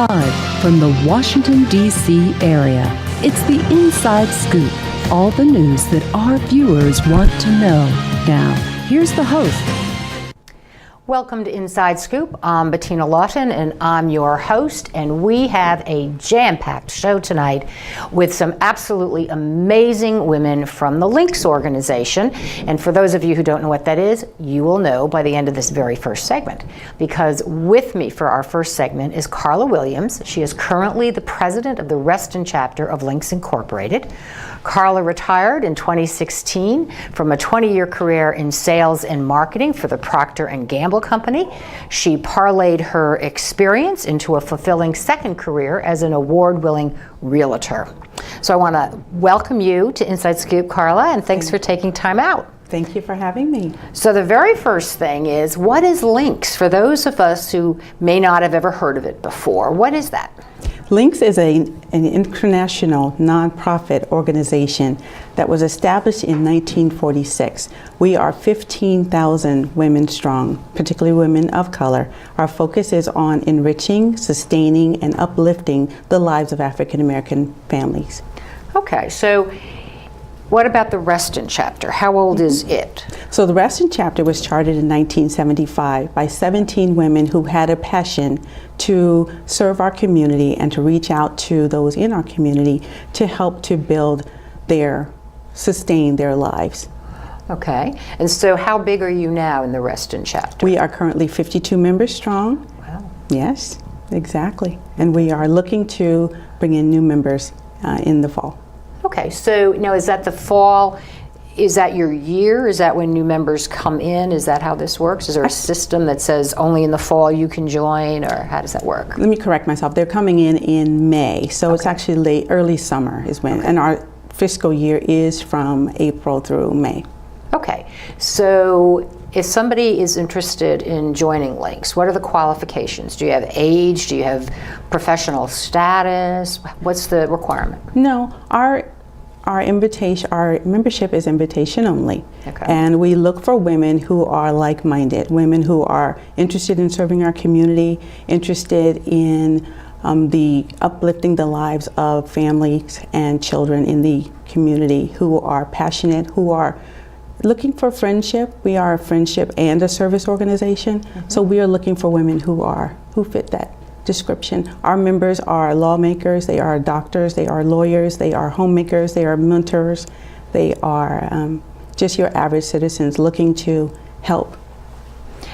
Live from the Washington, D.C. area, it's the Inside Scoop. All the news that our viewers want to know. Now, here's the host. Welcome to Inside Scoop. I'm Bettina Lawton and I'm your host, and we have a jam-packed show tonight with some absolutely amazing women from the Lynx organization. And for those of you who don't know what that is, you will know by the end of this very first segment, because with me for our first segment is Carla Williams. She is currently the president of the Reston Chapter of Lynx Incorporated. Carla retired in 2016 from a 20-year career in sales and marketing for the Procter & Gamble Company. She parlayed her experience into a fulfilling second career as an award-winning realtor. So I want to welcome you to Inside Scoop, Carla, and thanks for taking time out. Thank you for having me. So the very first thing is, what is Lynx? For those of us who may not have ever heard of it before, what is that? Lynx is an international nonprofit organization that was established in 1946. We are 15,000 women strong, particularly women of color. Our focus is on enriching, sustaining, and uplifting the lives of African American families. Okay, so what about the Reston Chapter? How old is it? So the Reston Chapter was chartered in 1975 by 17 women who had a passion to serve our community and to reach out to those in our community to help to build sustain their lives. Okay, and so how big are you now in the Reston Chapter? We are currently 52 members strong. Wow. Yes, exactly. And we are looking to bring in new members in the fall. Okay, so now is that the fall? Is that your year? Is that when new members come in? Is that how this works? Is there a system that says only in the fall you can join, or how does that work? Let me correct myself. They're coming in May, so It's actually early summer is when, and our fiscal year is from April through May. Okay, so if somebody is interested in joining Lynx, what are the qualifications? Do you have age? Do you have professional status? What's the requirement? No, our membership is invitation only. Okay. And we look for women who are like-minded, women who are interested in serving our community, interested in the uplifting the lives of families and children in the community, who are passionate, who are looking for friendship. We are a friendship and a service organization, so we are looking for women who fit that description. Our members are lawmakers, they are doctors, they are lawyers, they are homemakers, they are mentors, they are just your average citizens looking to help.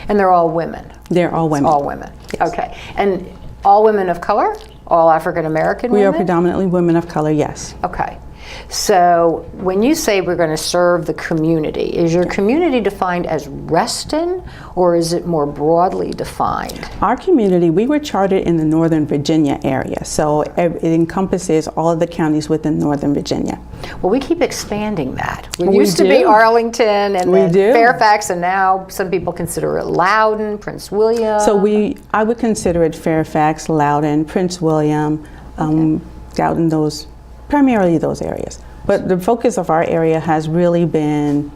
And they're all women? They're all women. All women, yes. Okay. And all women of color? All African American women? We are predominantly women of color, yes. Okay. So when you say we're going to serve the community, is your community defined as Reston, or is it more broadly defined? Our community, we were chartered in the Northern Virginia area, so it encompasses all of the counties within Northern Virginia. Well, we keep expanding that. We used to be Arlington and then Fairfax, and now some people consider it Loudoun, Prince William. So I would consider it Fairfax, Loudoun, Prince William, out in primarily those areas. But the focus of our area has really been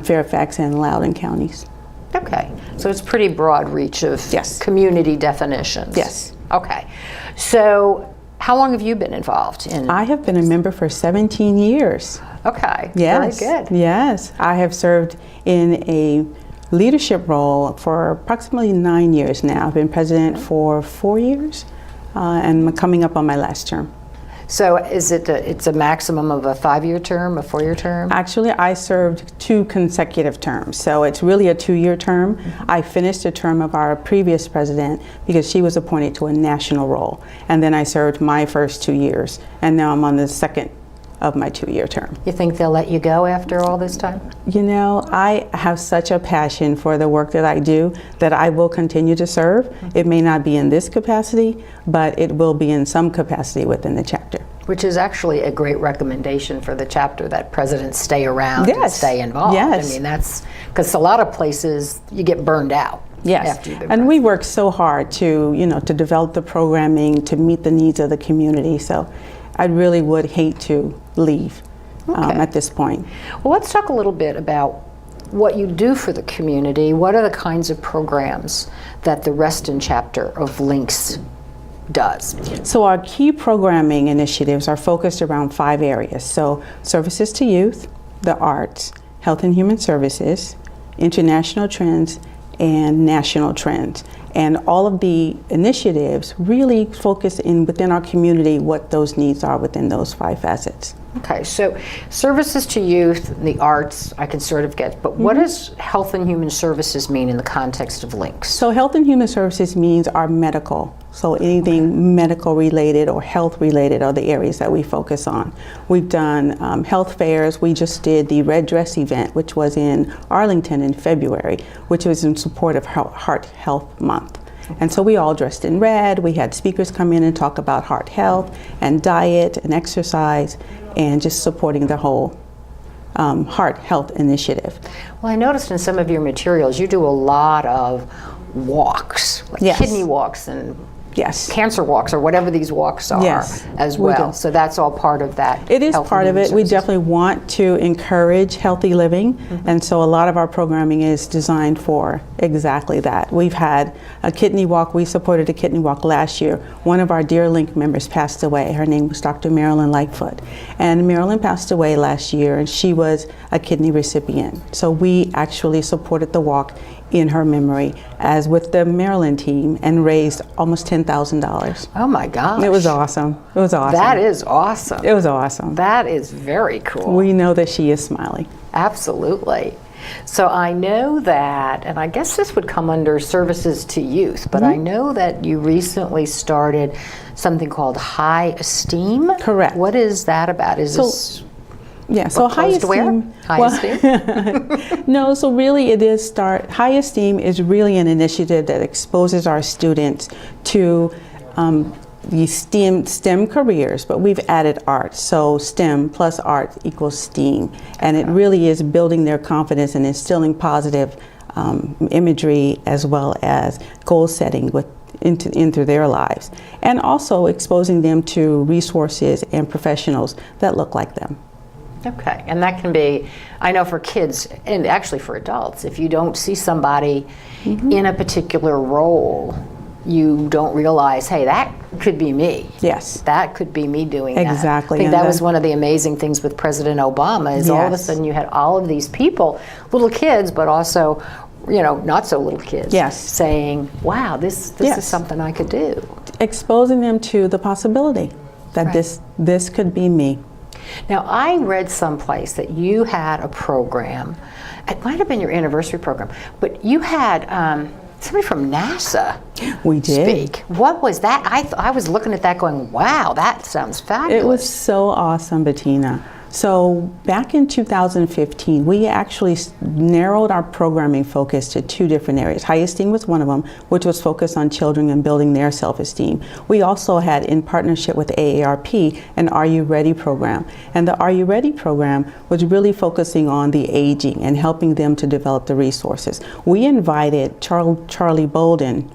Fairfax and Loudoun counties. Okay, so it's pretty broad reach of community definitions. Yes. Okay, so how long have you been involved in? I have been a member for 17 years. Okay, yes. Very good. Yes, I have served in a leadership role for approximately 9 years now. I've been president for 4 years, and I'm coming up on my last term. So is it's a maximum of a 5-year term, a 4-year term? Actually, I served 2 consecutive terms, so it's really a 2-year term. I finished the term of our previous president because she was appointed to a national role, and then I served my first 2 years, and now I'm on the second of my 2-year term. You think they'll let you go after all this time? You know, I have such a passion for the work that I do that I will continue to serve. It may not be in this capacity, but it will be in some capacity within the chapter. Which is actually a great recommendation for the chapter, that presidents stay around and stay involved. Yes. I mean, that's because a lot of places you get burned out. Yes, after you've been and we work so hard to develop the programming to meet the needs of the community. So I really would hate to leave at this point. Well, let's talk a little bit about what you do for the community. What are the kinds of programs that the Reston Chapter of Lynx does. So our key programming initiatives are focused around 5 areas. So services to youth, the arts, health and human services, international trends, and national trends. And all of the initiatives really focus within our community what those needs are within those 5 facets. Okay, so services to youth, the arts, I can sort of get, but what does health and human services mean in the context of links? So health and human services means our medical. So anything medical related or health related are the areas that we focus on. We've done health fairs. We just did the Red Dress event, which was in Arlington in February, which was in support of Heart Health Month. And so we all dressed in red. We had speakers come in and talk about heart health and diet and exercise and just supporting the whole heart health initiative. Well, I noticed in some of your materials you do a lot of walks, like Yes. kidney walks and Yes. cancer walks or whatever these walks are Yes, as we well. do. So that's all part of that. It is health and part of human it. We services. definitely want to encourage healthy living, and so a lot of our programming is designed for exactly that. We've had a kidney walk. We supported a kidney walk last year. One of our Dear Link members passed away. Her name was Dr. Marilyn Lightfoot, and Marilyn passed away last year, and she was a kidney recipient. So we actually supported the walk in her memory as with the Maryland team and raised almost $10,000. Oh my gosh. It was awesome. It was awesome. That is awesome. It was awesome. That is very cool. We know that she is smiling. Absolutely. So I know that, and I guess this would come under services to youth, but I know that you recently started something called High Esteem. Correct. What is that about? Is this Yeah, so what high clothes to wear? esteem. High esteem? No, so really it is High Esteem is really an initiative that exposes our students to the STEM careers, but we've added art. So STEM plus art equals STEAM, and it really is building their confidence and instilling positive imagery as well as goal setting into their lives, and also exposing them to resources and professionals that look like them. Okay, and that can be, I know for kids, and actually for adults, if you don't see somebody in a particular role, you don't realize, hey, that could be me. Yes. That could be me doing that. Exactly. I think And that was one of the amazing things with President Obama is all of a Yes. sudden you had all of these people, little kids, but also, you know, not so little kids, Yes. saying, wow, this Yes. is something I could do. Exposing them to the possibility that Right. this could be me. Now, I read someplace that you had a program, it might have been your anniversary program, but you had somebody from NASA We did. speak. What was that? I was looking at that going, wow, that sounds fabulous. It was so awesome, Bettina. So back in 2015, we actually narrowed our programming focus to 2 different areas. High Esteem was one of them, which was focused on children and building their self-esteem. We also had, in partnership with AARP, an Are You Ready program. And the Are You Ready program was really focusing on the aging and helping them to develop the resources. We invited Charlie Bolden.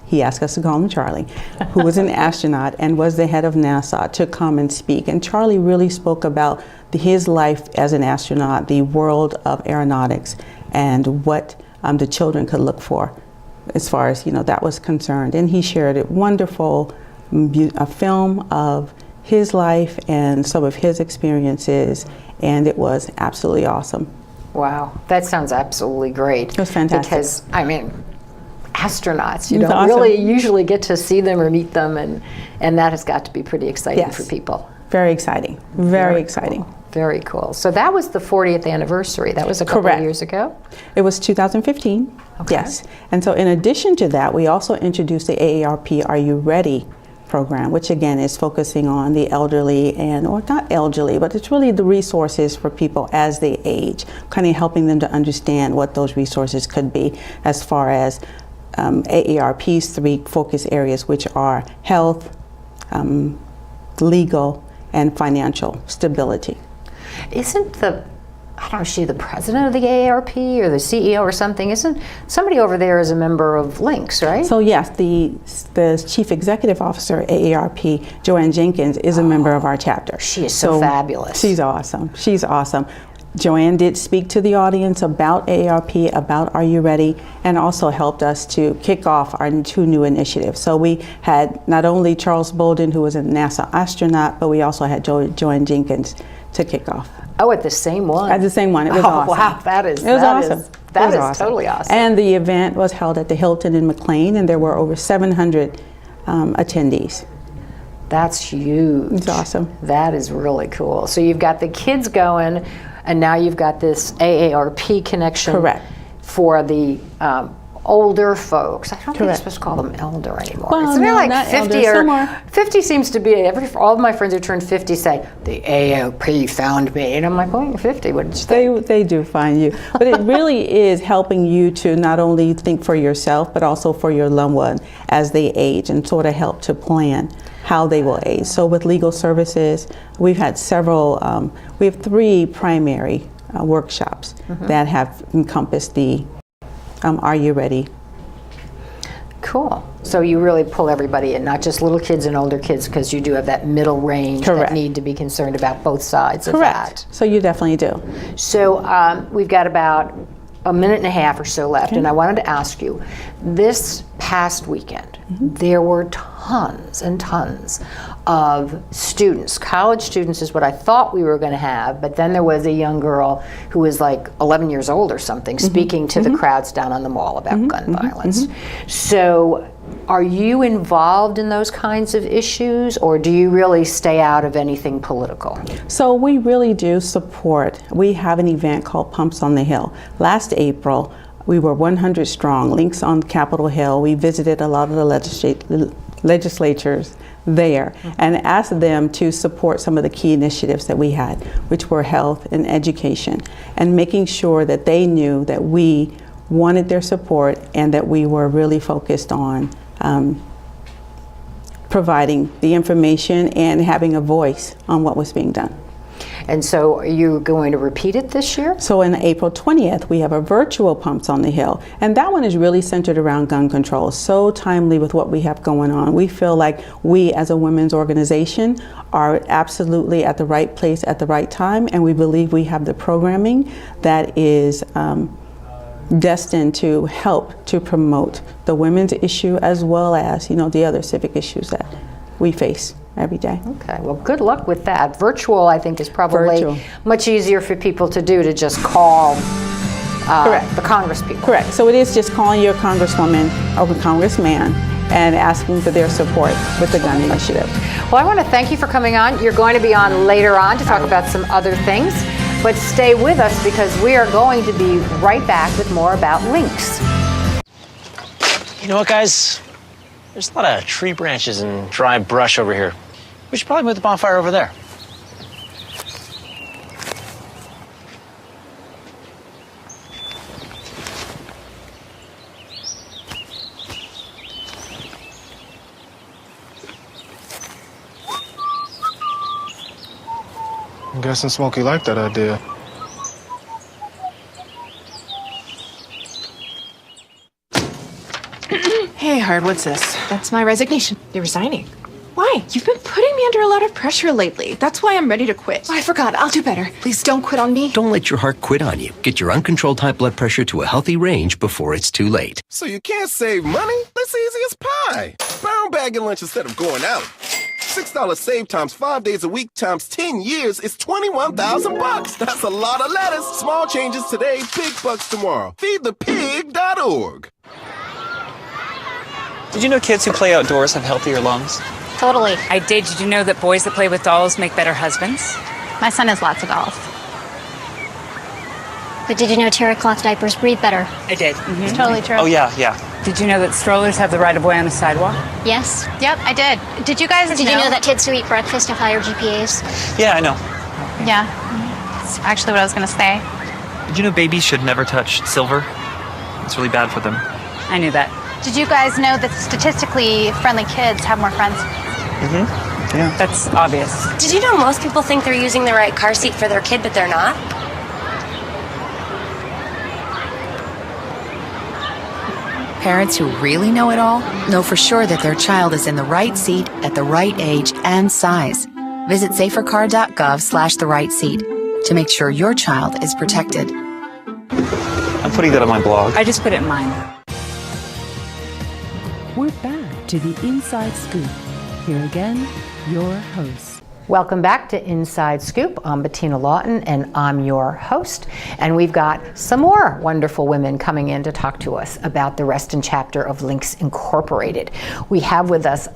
He asked us to call him Charlie, who was an astronaut and was the head of NASA, to come and speak. And Charlie really spoke about his life as an astronaut, the world of aeronautics, and what the children could look for as far as, that was concerned. And he shared a wonderful a film of his life and some of his experiences, and it was absolutely awesome. Wow, that sounds absolutely great. It was fantastic. Because, I mean, astronauts, you It was don't awesome. really usually get to see them or meet them, and that has got to be pretty exciting Yes. for people. Very exciting. Very exciting. Cool. Very cool. So that was the 40th anniversary. That was a couple of Correct. years ago? It was 2015. Okay. Yes. And so in addition to that, we also introduced the AARP Are You Ready program, which again is focusing on the elderly or not elderly, but it's really the resources for people as they age, kind of helping them to understand what those resources could be as far as AARP's 3 focus areas, which are health, legal, and financial stability. Isn't the president of the AARP or the CEO or something? Isn't somebody over there is a member of Links, right? So yes, the chief executive officer, AARP, Joanne Jenkins, is a member of our chapter. She is so fabulous. She's awesome. She's awesome. Joanne did speak to the audience about AARP, about Are You Ready, and also helped us to kick off our 2 new initiatives. So we had not only Charles Bolden, who was a NASA astronaut, but we also had Joanne Jenkins to kick off. Oh, at the same one? At the same one. It was awesome. Wow, that is awesome. That is totally awesome. And the event was held at the Hilton in McLean, and there were over 700 attendees. That's huge. It's awesome. That is really cool. So you've got the kids going, and now you've got this AARP connection. Correct. For the older folks. I don't think you're Correct. supposed to call them elder anymore. Well, Isn't no, it like not 50 elder, or some are. 50 seems to be all of my friends who turn 50 say the AARP found me, and I'm like, oh, you're 50. What did you think? They do find you, but it really is helping you to not only think for yourself, but also for your loved one as they age, and sort of help to plan how they will age. So with legal services, we've had several. We have 3 primary workshops that have encompassed the Are You Ready? Cool. So you really pull everybody in, not just little kids and older kids, because you do have that middle range Correct. that need to be concerned about both sides of Correct. that. So you definitely do. So we've got about a minute and a half or so left, and I wanted to ask you, this past weekend, there were tons and tons of students. College students is what I thought we were going to have, but then there was a young girl who was like 11 years old or something, speaking to the crowds down on the mall about gun violence. So are you involved in those kinds of issues, or do you really stay out of anything political? So we really do support. We have an event called Pumps on the Hill. Last April, we were 100 strong, links on Capitol Hill. We visited a lot of the legislatures there and asked them to support some of the key initiatives that we had, which were health and education, and making sure that they knew that we wanted their support and that we were really focused on providing the information and having a voice on what was being done. And so are you going to repeat it this year? So on April 20th, we have a virtual Pumps on the Hill. And that one is really centered around gun control. So timely with what we have going on. We feel like we as a women's organization are absolutely at the right place at the right time. And we believe we have the programming that is destined to help to promote the women's issue as well as, the other civic issues that we face every day. Okay, well, good luck with that. Virtual, I think, is probably Virtual. much easier for people to do, to just call Correct. the Congress people. Correct. So it is just calling your congresswoman or congressman and asking for their support with the gun initiative. Well, I want to thank you for coming on. You're going to be on later on to talk about some other things, but stay with us because we are going to be right back with more about links. You know what, guys? There's a lot of tree branches and dry brush over here. We should probably move the bonfire over there. I'm guessing Smokey liked that idea. Hey, Hard, what's this? That's my resignation. You're resigning. Why? You've been putting me under a lot of pressure lately. That's why I'm ready to quit. Oh, I forgot. I'll do better. Please don't quit on me. Don't let your heart quit on you. Get your uncontrolled high blood pressure to a healthy range before it's too late. So you can't save money? That's easy as pie. Brown bagging lunch instead of going out. $6 save times 5 days a week times 10 years is $21,000. That's a lot of lettuce. Small changes today, big bucks tomorrow. Feedthepig.org. Did you know kids who play outdoors have healthier lungs? Totally. I did. Did you know that boys that play with dolls make better husbands? My son has lots of dolls. But did you know terry cloth diapers breathe better? I did. It's totally true. Oh, yeah. Did you know that strollers have the right of way on the sidewalk? Yes. Yep, I did. Did you guys Did you know that kids who eat breakfast have higher GPAs? Yeah, I know. Yeah. That's actually what I was going to say. Did you know babies should never touch silver? It's really bad for them. I knew that. Did you guys know that statistically friendly kids have more friends? Yeah. That's obvious. Did you know most people think they're using the right car seat for their kid, but they're not? Parents who really know it all know for sure that their child is in the right seat at the right age and size. Visit safercar.gov/the right seat. to make sure your child is protected. I'm putting that on my blog. I just put it in mine. We're back to the Inside Scoop. Here again, your host. Welcome back to Inside Scoop. I'm Bettina Lawton, and I'm your host. And we've got some more wonderful women coming in to talk to us about the Reston Chapter of Links Incorporated. We have with us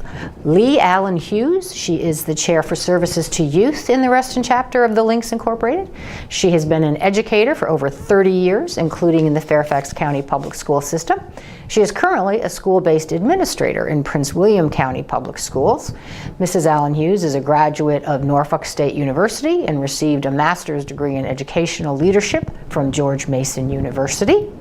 Lee Allen Hughes. She is the Chair for Services to Youth in the Reston Chapter of the Links Incorporated. She has been an educator for over 30 years, including in the Fairfax County Public School System. She is currently a school-based administrator in Prince William County Public Schools. Mrs. Allen Hughes is a graduate of Norfolk State University and received a master's degree in educational leadership from George Mason University.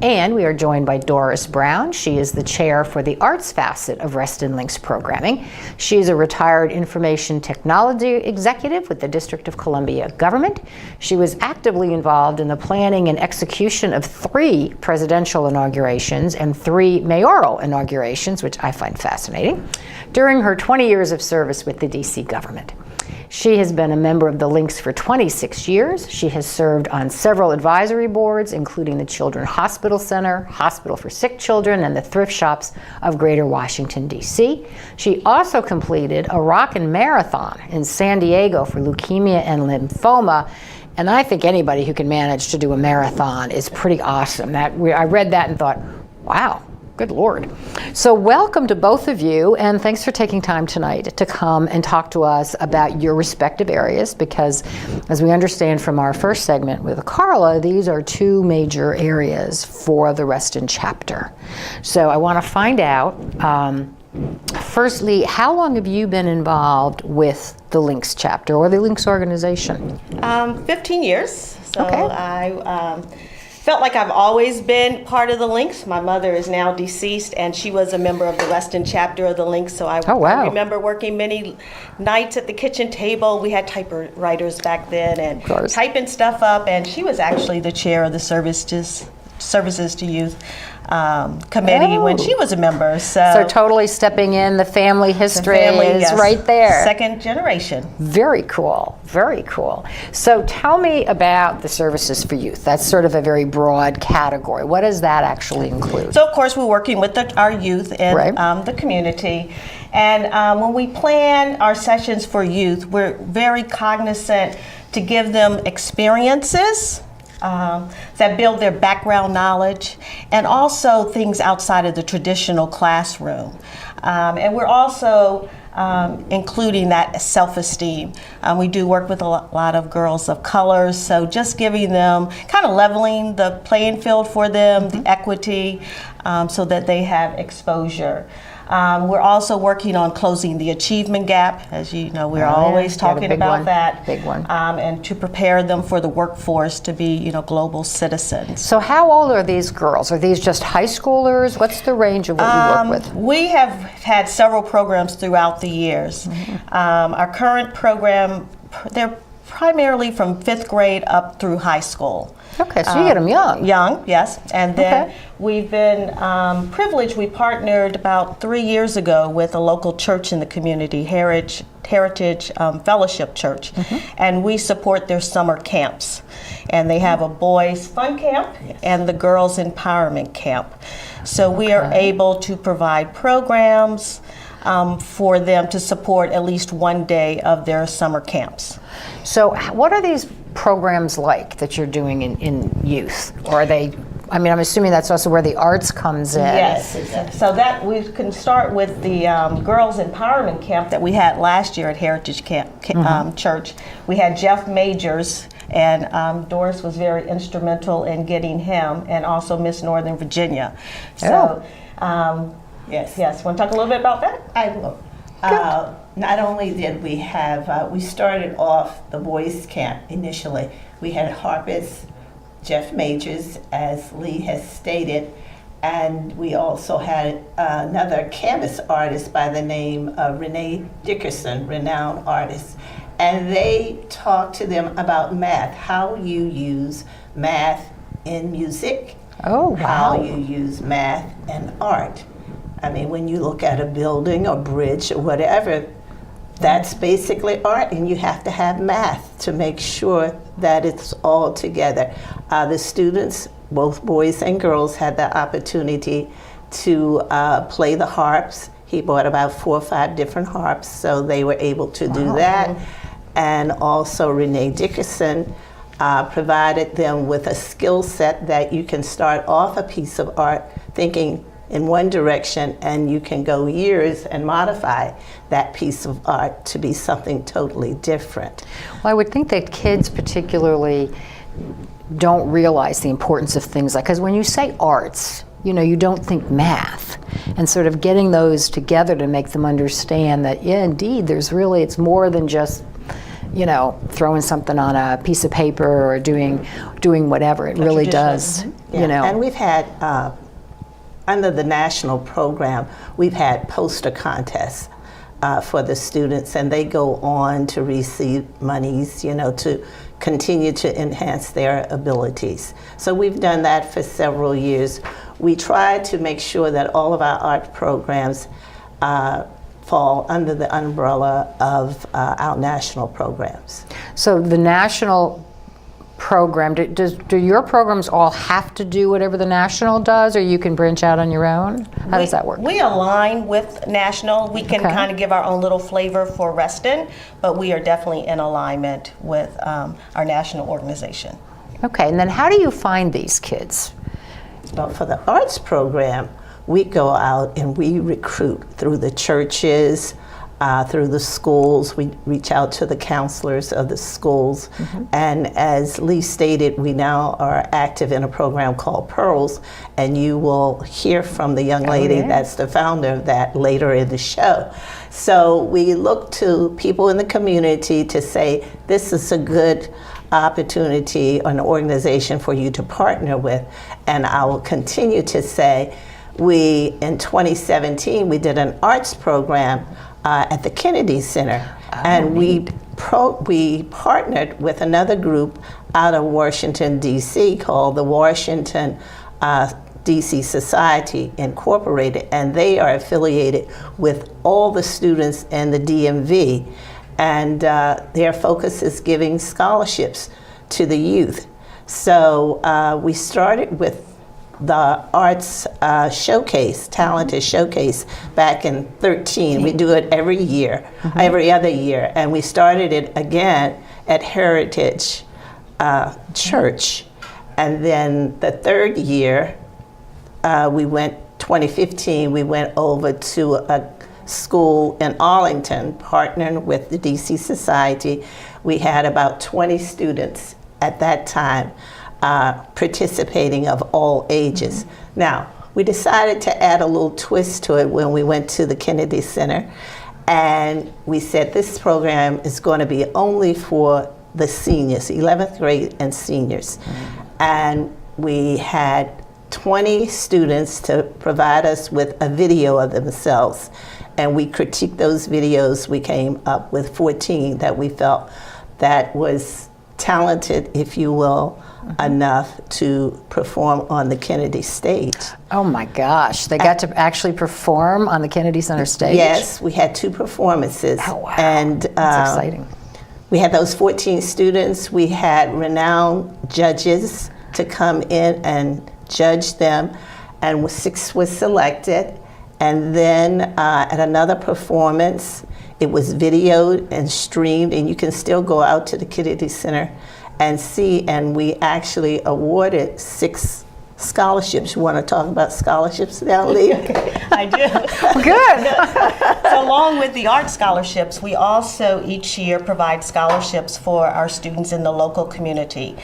And we are joined by Doris Brown. She is the chair for the arts facet of Reston Links programming. She is a retired information technology executive with the District of Columbia government. She was actively involved in the planning and execution of 3 presidential inaugurations and 3 mayoral inaugurations, which I find fascinating, during her 20 years of service with the DC government. She has been a member of the Links for 26 years. She has served on several advisory boards, including the Children's Hospital Center, Hospital for Sick Children, and the Thrift Shops of Greater Washington, D.C. She also completed a Rockin' Marathon in San Diego for leukemia and lymphoma. And I think anybody who can manage to do a marathon is pretty awesome. I read that and thought, wow. Good Lord. So welcome to both of you, and thanks for taking time tonight to come and talk to us about your respective areas, because as we understand from our first segment with Carla, these are 2 major areas for the Reston Chapter. So I want to find out, firstly, how long have you been involved with the Links Chapter or the Links organization? 15 years. So okay. I felt like I've always been part of the Links. My mother is now deceased, and she was a member of the Reston Chapter of the Links. So I remember working many nights at the kitchen table. We had typewriters back then and typing stuff up. And she was actually the chair of the Services to Youth committee when she was a member. So totally stepping in, the family history is yes. right there. Second generation. Very cool, very cool. So tell me about the Services for Youth. That's sort of a very broad category. What does that actually include? So of course we're working with our youth in the community. And when we plan our sessions for youth, we're very cognizant to give them experiences that build their background knowledge, and also things outside of the traditional classroom. And we're also including that self-esteem. We do work with a lot of girls of color, so just giving them, kind of leveling the playing field for them, the equity, so that they have exposure. We're also working on closing the achievement gap. As you know, we're always talking about that. Big one. And to prepare them for the workforce to be, global citizens. So how old are these girls? Are these just high schoolers? What's the range of what you work with? We have had several programs throughout the years. Our current program, they're primarily from 5th grade up through high school. Okay, so you get them young. Young, yes. And then we've been privileged. We partnered about 3 years ago with a local church in the community, Heritage Fellowship Church. And we support their summer camps. And they have a boys' fun camp and the girls' empowerment camp. So we are able to provide programs for them to support at least one day of their summer camps. So what are these programs like that you're doing in youth? Or are they, I'm assuming that's also where the arts comes in. Yes, exactly. So that we can start with the Girls Empowerment Camp that we had last year at Heritage Church. We had Jeff Majors, and Doris was very instrumental in getting him, and also Miss Northern Virginia. So, yes. Want to talk a little bit about that? I will. Not only did we have, we started off the boys' camp initially. We had harpists, Jeff Majors, as Lee has stated, and we also had another canvas artist by the name of Renee Dickerson, renowned artist. And they talked to them about math, how you use math in music, how you use math in art. When you look at a building or bridge or whatever, That's basically art, and you have to have math to make sure that it's all together. The students, both boys and girls, had the opportunity to play the harps. He bought about 4 or 5 different harps, so they were able to do that. And also Renee Dickerson provided them with a skill set that you can start off a piece of art thinking in one direction, and you can go years and modify that piece of art to be something totally different. Well, I would think that kids particularly don't realize the importance of things like, because when you say arts, you know, you don't think math, and sort of getting those together to make them understand that, yeah, indeed, there's really, it's more than just, you know, throwing something on a piece of paper or doing whatever. It really does, you know. And we've had, under the national program, we've had poster contests for the students, and they go on to receive monies, you know, to continue to enhance their abilities. So we've done that for several years. We try to make sure that all of our art programs fall under the umbrella of our national programs. So the national program, do your programs all have to do whatever the national does, or you can branch out on your own? How does that work? We align with national. We can kind of give our own little flavor for Reston, but we are definitely in alignment with our national organization. Okay, and then how do you find these kids? Well, for the arts program, we go out and we recruit through the churches, through the schools. We reach out to the counselors of the schools. And as Lee stated, we now are active in a program called Pearls, and you will hear from the young lady that's the founder of that later in the show. So we look to people in the community to say, this is a good opportunity or an organization for you to partner with. And I will continue to say, in 2017, we did an arts program at the Kennedy Center, and we partnered with another group out of Washington, D.C. called the Washington D.C. Society Incorporated, and they are affiliated with all the students in the DMV, and their focus is giving scholarships to the youth. So we started with the arts showcase, talented showcase, back in 13. We do it every year, every other year, and we started it again at Heritage Church. And then the third year, 2015, we went over to a school in Arlington, partnering with the DC Society. We had about 20 students at that time participating of all ages. Now, we decided to add a little twist to it when we went to the Kennedy Center, and we said this program is going to be only for the seniors, 11th grade and seniors. And we had 20 students to provide us with a video of themselves, and we critiqued those videos. We came up with 14 that we felt that was talented, if you will, enough to perform on the Kennedy stage. Oh my gosh, they got to actually perform on the Kennedy Center stage? Yes, we had 2 performances. Oh wow, and that's exciting. We had those 14 students. We had renowned judges to come in and judge them, and 6 was selected. And then at another performance, it was videoed and streamed, and you can still go out to the Kennedy Center and see, and we actually awarded 6 scholarships. You want to talk about scholarships now, Lee? I do. Good. So along with the art scholarships, we also each year provide scholarships for our students in the local community.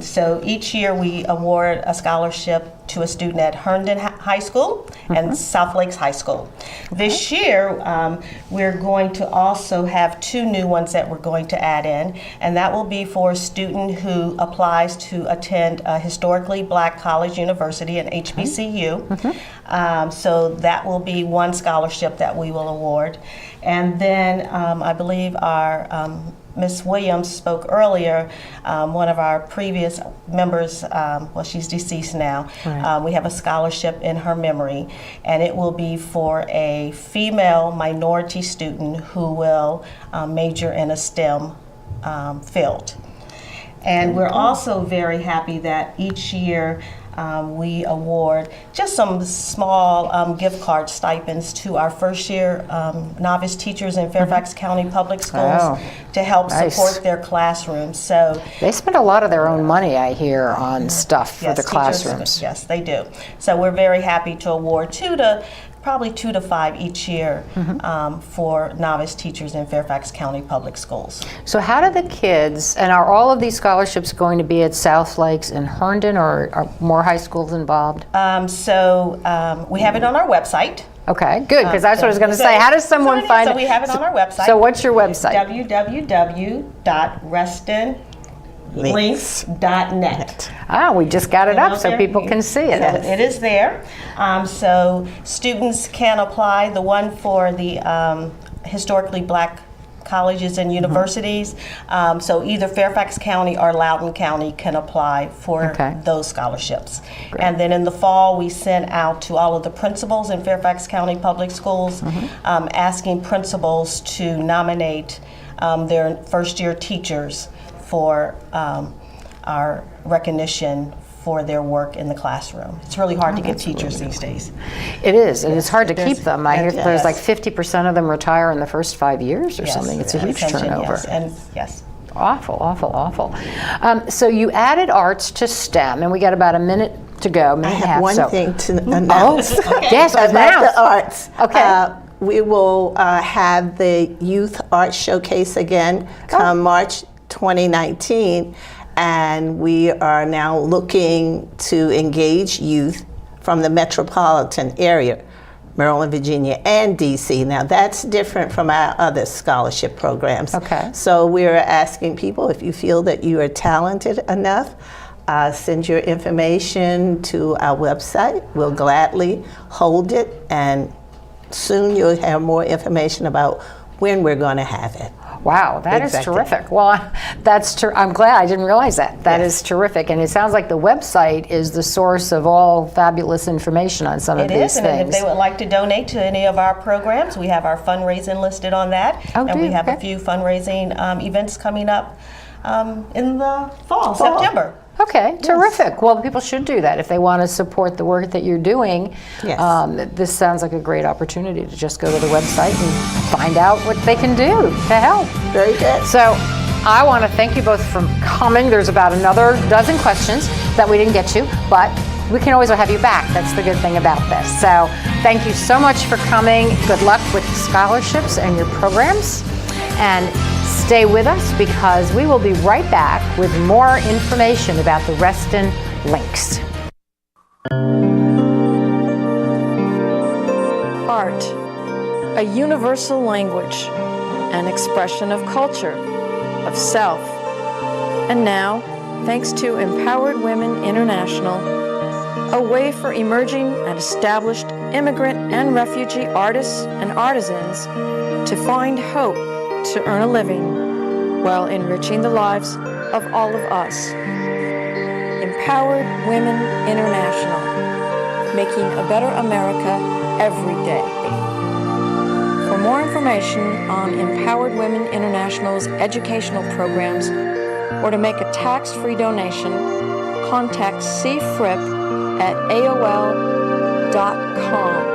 So each year we award a scholarship to a student at Herndon High School and South Lakes High School. This year we're going to also have 2 new ones that we're going to add in, and that will be for a student who applies to attend a historically black college university, an HBCU. So that will be one scholarship that we will award. And then I believe our Miss Williams spoke earlier, one of our previous members, well, she's deceased now. Right. We have a scholarship in her memory, and it will be for a female minority student who will major in a STEM field. And we're also very happy that each year we award just some small gift card stipends to our first year novice teachers in Fairfax County Public Schools to help support their classrooms. So they spend a lot of their own money, I hear, on stuff for the teachers, classrooms. Yes, they do. So we're very happy to award probably 2 to 5 each year for novice teachers in Fairfax County Public Schools. So how do the kids, and are all of these scholarships going to be at South Lakes and Herndon, or are more high schools involved? We have it on our website. Okay, good, because that's what I was going to say. How does someone find it? So we have it on our website. So what's your website? www.restonlinks.net. We just got it up so people can see it. So it is there. So students can apply. The one for the historically black colleges and universities. So either Fairfax County or Loudoun County can apply for those scholarships. Great. And then in the fall, we send out to all of the principals in Fairfax County Public Schools, asking principals to nominate their first-year teachers for our recognition for their work in the classroom. It's really hard to get teachers these days. It is, and it's hard to keep them. I hear Yes. there's like 50% of them retire in the first 5 years or something. It's a huge turnover. Yes. And yes. Awful, awful, awful. So you added arts to STEM, and we got about a minute to go, minute and a half. I have one thing to announce. Yes, about announce. the arts. Okay. We will have the Youth Art Showcase again come March 2019, and we are now looking to engage youth from the metropolitan area, Maryland, Virginia, and DC. Now that's different from our other scholarship programs. Okay. So we're asking people, if you feel that you are talented enough, send your information to our website. We'll gladly hold it, and soon you'll have more information about when we're going to have it. Wow, that is terrific. Well, I'm glad. I didn't realize that. That is terrific. And it sounds like the website is the source of all fabulous information on some of these things. And if they would like to donate to any of our programs, we have our fundraising listed on that. And we have a few fundraising events coming up in the fall, September. Okay, terrific. Well, people should do that if they want to support the work that you're doing. Yes. This sounds like a great opportunity to just go to the website and find out what they can do to help. Very good. So I want to thank you both for coming. There's about another dozen questions that we didn't get to, but we can always have you back. That's the good thing about this. So thank you so much for coming. Good luck with scholarships and your programs. And stay with us, because we will be right back with more information about the Reston Links. Art, a universal language, an expression of culture, of self. And now, thanks to Empowered Women International, a way for emerging and established immigrant and refugee artists and artisans to find hope to earn a living while enriching the lives of all of us. Empowered Women International, making a better America every day. For more information on Empowered Women International's educational programs, or to make a tax-free donation, contact cfripp@aol.com.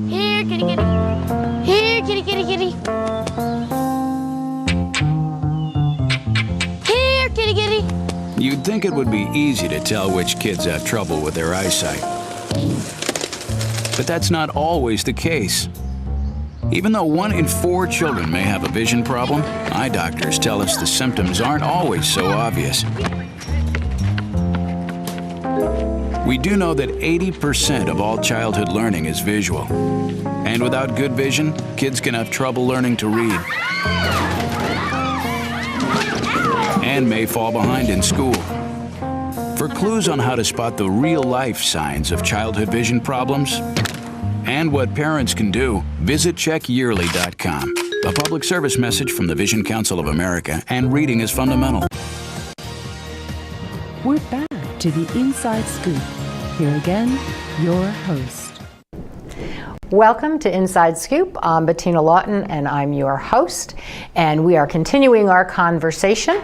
Here, kitty, kitty. Here, kitty, kitty, kitty. Here, kitty, kitty. You'd think it would be easy to tell which kids have trouble with their eyesight. But that's not always the case. Even though 1 in 4 children may have a vision problem, eye doctors tell us the symptoms aren't always so obvious. We do know that 80% of all childhood learning is visual. And without good vision, kids can have trouble learning to read and may fall behind in school. For clues on how to spot the real-life signs of childhood vision problems and what parents can do, visit checkyearly.com. A public service message from the Vision Council of America and Reading is Fundamental. We're back to the Inside Scoop. Here again, your host. Welcome to Inside Scoop. I'm Bettina Lawton and I'm your host. And we are continuing our conversation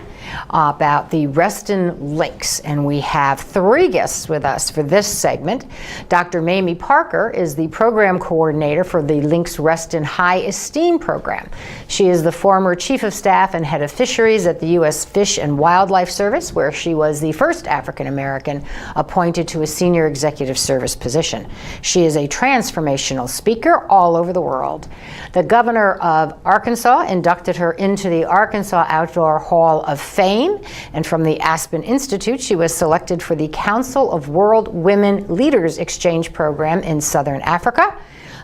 about the Reston Links. And we have three guests with us for this segment. Dr. Mamie Parker is the program coordinator for the Links Reston High Esteem program. She is the former chief of staff and head of fisheries at the U.S. Fish and Wildlife Service, where she was the first African American appointed to a senior executive service position. She is a transformational speaker all over the world. The governor of Arkansas inducted her into the Arkansas Outdoor Hall of Fame, and from the Aspen Institute, she was selected for the Council of World Women Leaders Exchange Program in Southern Africa.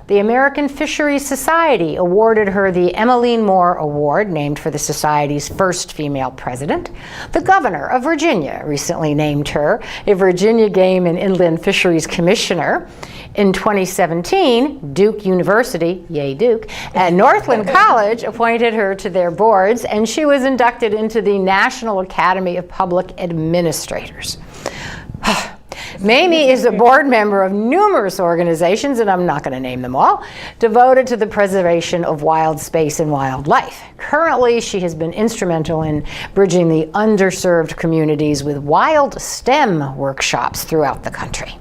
The American Fisheries Society awarded her the Emmeline Moore Award, named for the Society's first female president. The governor of Virginia recently named her a Virginia Game and Inland Fisheries Commissioner. In 2017, Duke University, yay Duke, and Northland College appointed her to their boards, and she was inducted into the National Academy of Public Administrators. Mamie is a board member of numerous organizations, and I'm not going to name them all, devoted to the preservation of wild space and wildlife. Currently, she has been instrumental in bridging the underserved communities with wild STEM workshops throughout the country.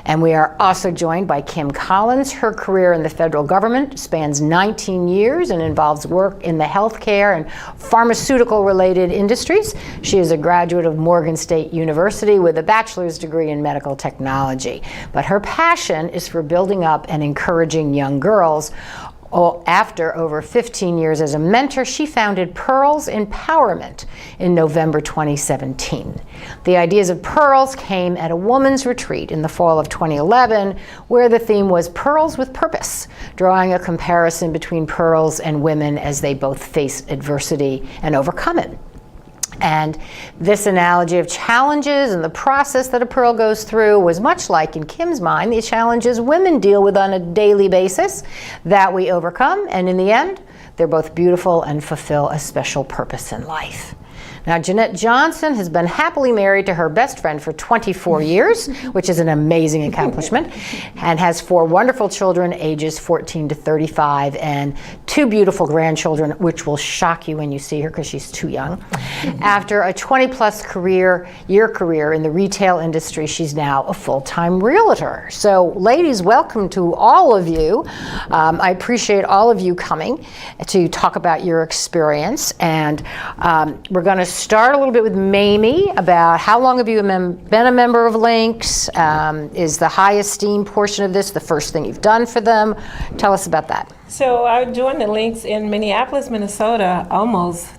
And we are also joined by Kim Collins. Her career in the federal government spans 19 years and involves work in the healthcare and pharmaceutical-related industries. She is a graduate of Morgan State University with a bachelor's degree in medical technology. But her passion is for building up and encouraging young girls. After over 15 years as a mentor, she founded Pearls Empowerment in November 2017. The ideas of Pearls came at a woman's retreat in the fall of 2011, where the theme was Pearls with Purpose, drawing a comparison between pearls and women as they both face adversity and overcome it. And this analogy of challenges and the process that a pearl goes through was much like, in Kim's mind, the challenges women deal with on a daily basis that we overcome, and in the end, they're both beautiful and fulfill a special purpose in life. Now, Jeanette Johnson has been happily married to her best friend for 24 years, which is an amazing accomplishment, and has 4 wonderful children, ages 14 to 35, and 2 beautiful grandchildren, which will shock you when you see her because she's too young. After a 20-plus year career in the retail industry, she's now a full-time realtor. So, ladies, welcome to all of you. I appreciate all of you coming to talk about your experience, and we're going to start a little bit with Mamie about how long have you been a member of Links? Is the high esteem portion of this the first thing you've done for them? Tell us about that. So I joined the Links in Minneapolis, Minnesota almost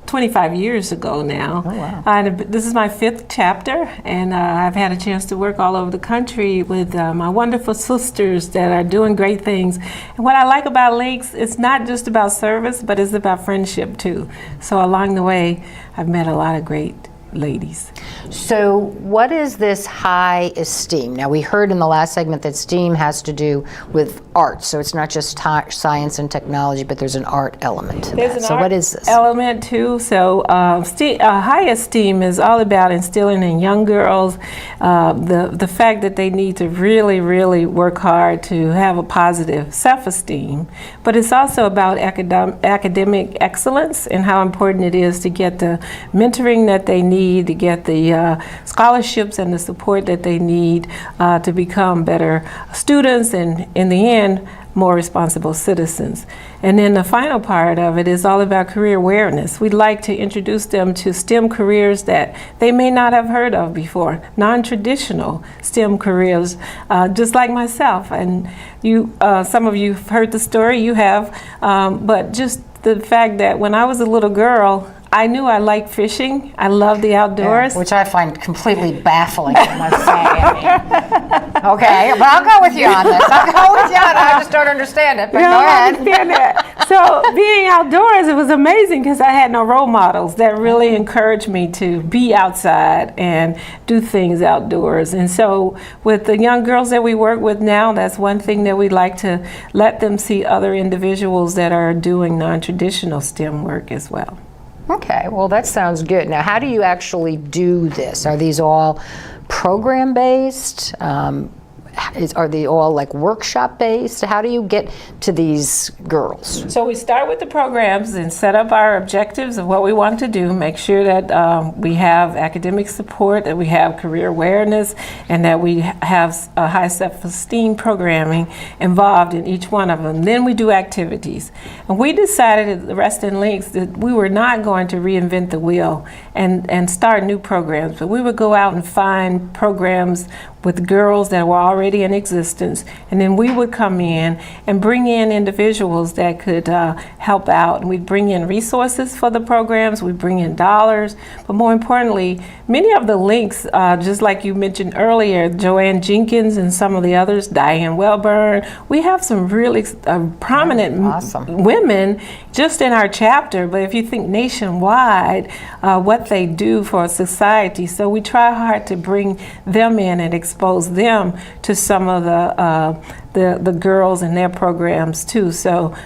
25 years ago now. Oh, wow. This is my 5th chapter, and I've had a chance to work all over the country with my wonderful sisters that are doing great things. And what I like about Links, it's not just about service, but it's about friendship too. So along the way, I've met a lot of great ladies. So what is this high esteem? Now, we heard in the last segment that STEAM has to do with art, so it's not just science and technology, but there's an art element to that. So what is this? Element too. So high esteem is all about instilling in young girls the fact that they need to really, really work hard to have a positive self-esteem. But it's also about academic excellence and how important it is to get the mentoring that they need, to get the scholarships and the support that they need to become better students and, in the end, more responsible citizens. And then the final part of it is all about career awareness. We'd like to introduce them to STEM careers that they may not have heard of before, non-traditional STEM careers, just like myself. And you, some of you have heard the story, you have, but just the fact that when I was a little girl, I knew I liked fishing. I love the outdoors. Yeah, which I find completely baffling, I must say. Okay, but I'll go with you on this. I'll go with you on it. I just don't understand it, but go ahead. I understand that. So being outdoors, it was amazing because I had no role models that really encouraged me to be outside and do things outdoors. And so with the young girls that we work with now, that's one thing that we like to let them see other individuals that are doing non-traditional STEM work as well. Okay, well that sounds good. Now how do you actually do this? Are these all program based? Are they all like workshop based? How do you get to these girls? So we start with the programs and set up our objectives of what we want to do, make sure that we have academic support, that we have career awareness, and that we have a high self-esteem programming involved in each one of them. Then we do activities. And we decided at the Reston Links that we were not going to reinvent the wheel and start new programs, but we would go out and find programs with girls that were already in existence, and then we would come in and bring in individuals that could help out. And we'd bring in resources for the programs, we'd bring in dollars, but more importantly, many of the links, just like you mentioned earlier, Joanne Jenkins and some of the others, Diane Welburn, we have some really prominent women just in our chapter, but if you think nationwide, what they do for society. So we try hard to bring them in and expose them to some of the girls and their programs too. So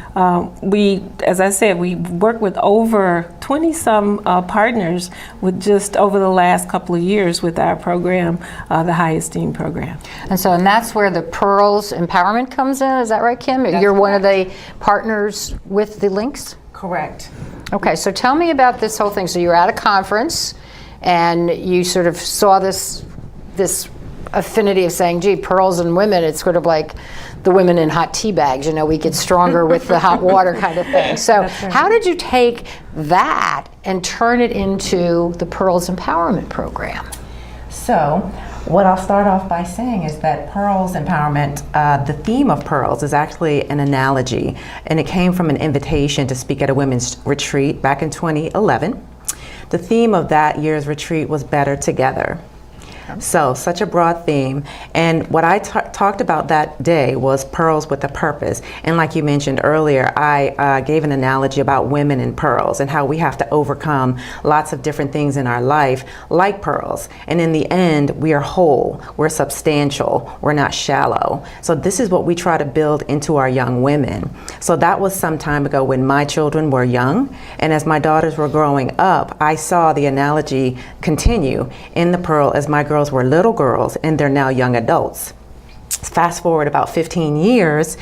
we, as I said, we work with over 20-some partners with just over the last couple of years with our program, the High Esteem program. And that's where the Pearls Empowerment comes in, is that right, Kim? You're one of the partners with the links? Correct. Okay, so tell me about this whole thing. So you're at a conference and you sort of saw this affinity of saying, gee, pearls and women, it's sort of like the women in hot tea bags, we get stronger with the hot water kind of thing. So how did you take that and turn it into the Pearls Empowerment program? So what I'll start off by saying is that Pearls Empowerment, the theme of Pearls is actually an analogy, and it came from an invitation to speak at a women's retreat back in 2011. The theme of that year's retreat was Better Together. So, such a broad theme. And what I talked about that day was pearls with a purpose. And like you mentioned earlier, I gave an analogy about women and pearls and how we have to overcome lots of different things in our life, like pearls. And in the end, we are whole, we're substantial, we're not shallow. So this is what we try to build into our young women. So that was some time ago when my children were young. And as my daughters were growing up, I saw the analogy continue in the Pearl as my girls were little girls and they're now young adults. Fast forward about 15 years,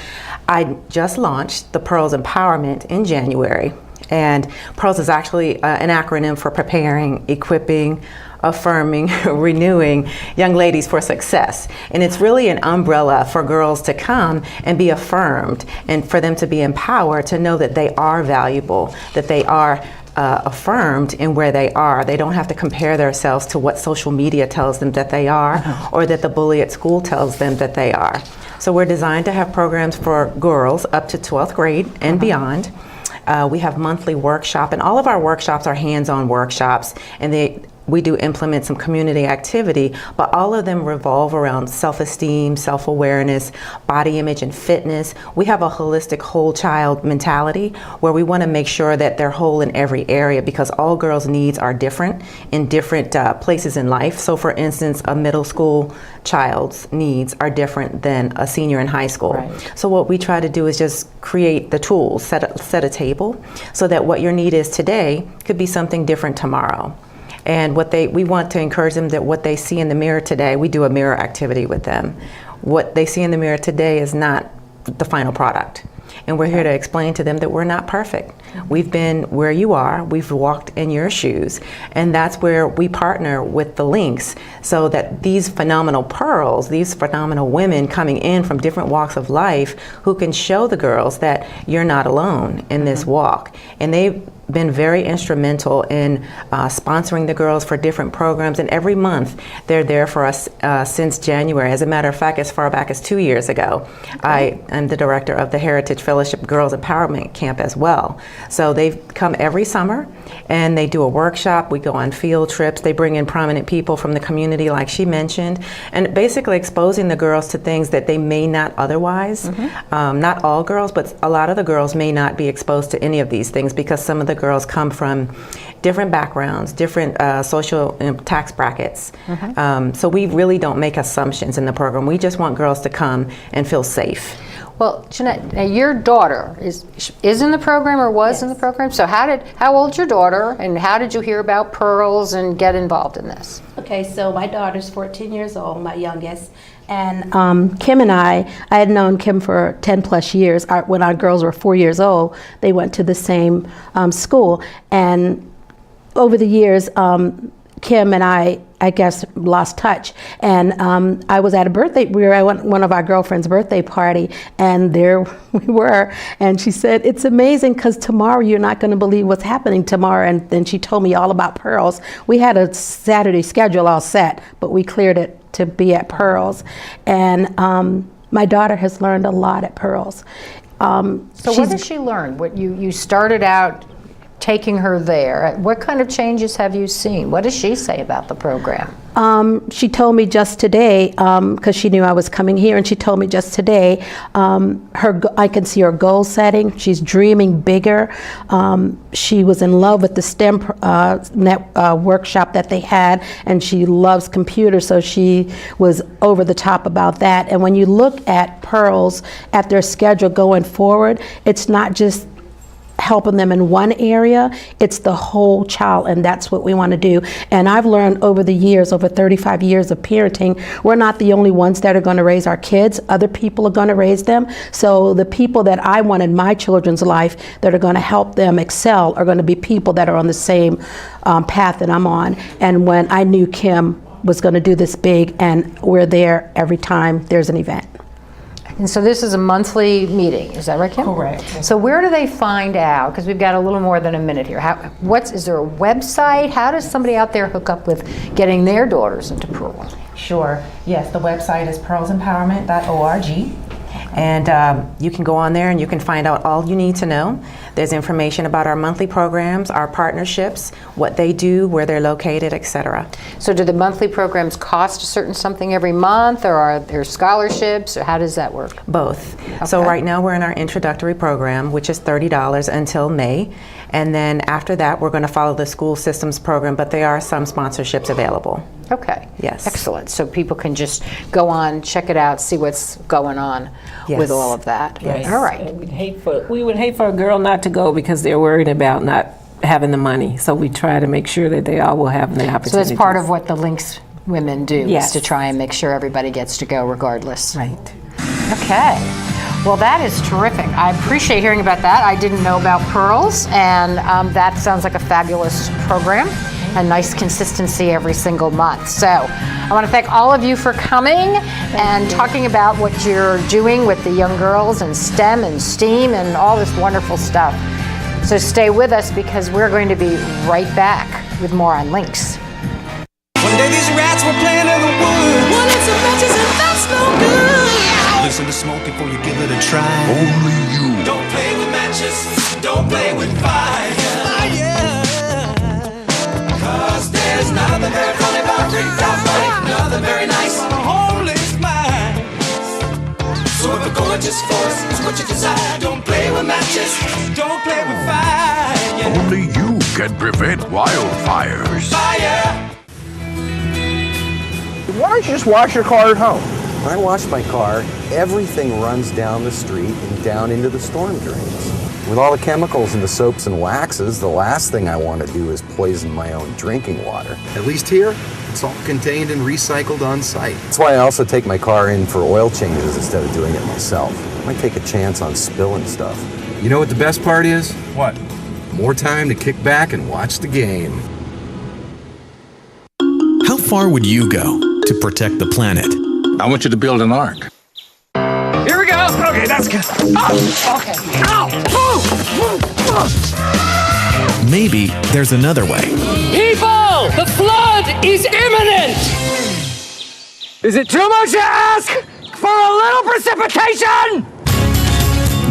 I just launched the Pearls Empowerment in January. And Pearls is actually an acronym for preparing, equipping, affirming, renewing young ladies for success. And it's really an umbrella for girls to come and be affirmed and for them to be empowered to know that they are valuable, that they are affirmed in where they are. They don't have to compare themselves to what social media tells them that they are or that the bully at school tells them that they are. So we're designed to have programs for girls up to 12th grade and beyond. We have monthly workshop, and all of our workshops are hands-on workshops, and we do implement some community activity, but all of them revolve around self-esteem, self-awareness, body image, and fitness. We have a holistic whole child mentality where we want to make sure that they're whole in every area because all girls' needs are different in different places in life. So for instance, a middle school child's needs are different than a senior in high school. Right. So what we try to do is just create the tools, set a table so that what your need is today could be something different tomorrow. And we want to encourage them that what they see in the mirror today, we do a mirror activity with them. What they see in the mirror today is not the final product. And we're here to explain to them that we're not perfect. We've been where you are, we've walked in your shoes, and that's where we partner with the links so that these phenomenal pearls, these phenomenal women coming in from different walks of life who can show the girls that you're not alone in this walk. And they been very instrumental in sponsoring the girls for different programs, and every month they're there for us since January. As a matter of fact, as far back as 2 years ago, I am the director of the Heritage Fellowship Girls Empowerment Camp as well. So they've come every summer and they do a workshop. We go on field trips. They bring in prominent people from the community, like she mentioned, and basically exposing the girls to things that they may not otherwise. Not all girls, but a lot of the girls may not be exposed to any of these things because some of the girls come from different backgrounds, different social tax brackets. So we really don't make assumptions in the program. We just want girls to come and feel safe. Well, Jeanette, now your daughter is in the program or was in the program. So how old's your daughter, and how did you hear about Pearls and get involved in this? Okay, so my daughter's 14 years old, my youngest, and Kim and I had known Kim for 10 plus years. When our girls were 4 years old, they went to the same school, and over the years, Kim and I guess, lost touch. And I was at a birthday, we were at one of our girlfriends' birthday party, and there we were. And she said, "It's amazing because tomorrow you're not going to believe what's happening tomorrow." And then she told me all about Pearls. We had a Saturday schedule all set, but we cleared it to be at Pearls. And my daughter has learned a lot at Pearls. So what did she learn? What you started out taking her there. What kind of changes have you seen? What does she say about the program? She told me just today, because she knew I was coming here, and she told me just today, I can see her goal setting. She's dreaming bigger. She was in love with the STEM workshop that they had, and she loves computers, so she was over the top about that. And when you look at Pearls, at their schedule going forward, it's not just helping them in one area, it's the whole child, and that's what we want to do. And I've learned over the years, over 35 years of parenting, we're not the only ones that are going to raise our kids. Other people are going to raise them. So the people that I want in my children's life that are going to help them excel are going to be people that are on the same path that I'm on. And when I knew Kim was going to do this big, and we're there every time there's an event. And so this is a monthly meeting, is that right, Kim? Correct. So where do they find out? Because we've got a little more than a minute here. Is there a website? How does somebody out there hook up with getting their daughters into Pearls? Sure. Yes, the website is pearlsempowerment.org. And you can go on there and you can find out all you need to know. There's information about our monthly programs, our partnerships, what they do, where they're located, etc. So do the monthly programs cost a certain something every month, or are there scholarships, or how does that work? Both. Okay. So right now we're in our introductory program, which is $30 until May. And then after that, we're going to follow the school systems program, but there are some sponsorships available. Okay. Yes. Excellent. So people can just go on, check it out, see what's going on with all of that. Yes. All right. And we would hate for a girl not to go because they're worried about not having the money. So we try to make sure that they all will have the opportunity. So that's part of what the Links women do, Yes. is to try and make sure everybody gets to go regardless. Right. Okay. Well, that is terrific. I appreciate hearing about that. I didn't know about Pearls, and that sounds like a fabulous program and nice consistency every single month. So I want to thank all of you for coming and talking about what you're doing with the young girls and STEM and STEAM and all this wonderful stuff. So stay with us, because we're going to be right back with more on Links. One day these rats were playing in the woods. Well, it's a matches and that's no good. Listen to smoke before you give it a try. Only you. Don't play with matches. Don't play with fire. Cause there's nothing very funny about ripped off life. Nothing very nice on a homeless mind. So if a gorgeous force is what you desire, don't play with matches. Don't play with fire. Only you can prevent wildfires. Fire. Why don't you just wash your car at home? When I wash my car, everything runs down the street and down into the storm drains. With all the chemicals in the soaps and waxes, the last thing I want to do is poison my own drinking water. At least here, it's all contained and recycled on site. That's why I also take my car in for oil changes instead of doing it myself. I might take a chance on spilling stuff. You know what the best part is? What? More time to kick back and watch the game. How far would you go to protect the planet? I want you to build an ark. Here we go. Okay, that's good. Oh, okay. Ow! Oh! maybe there's another way. People, the flood is imminent! Is it too much to ask for a little precipitation?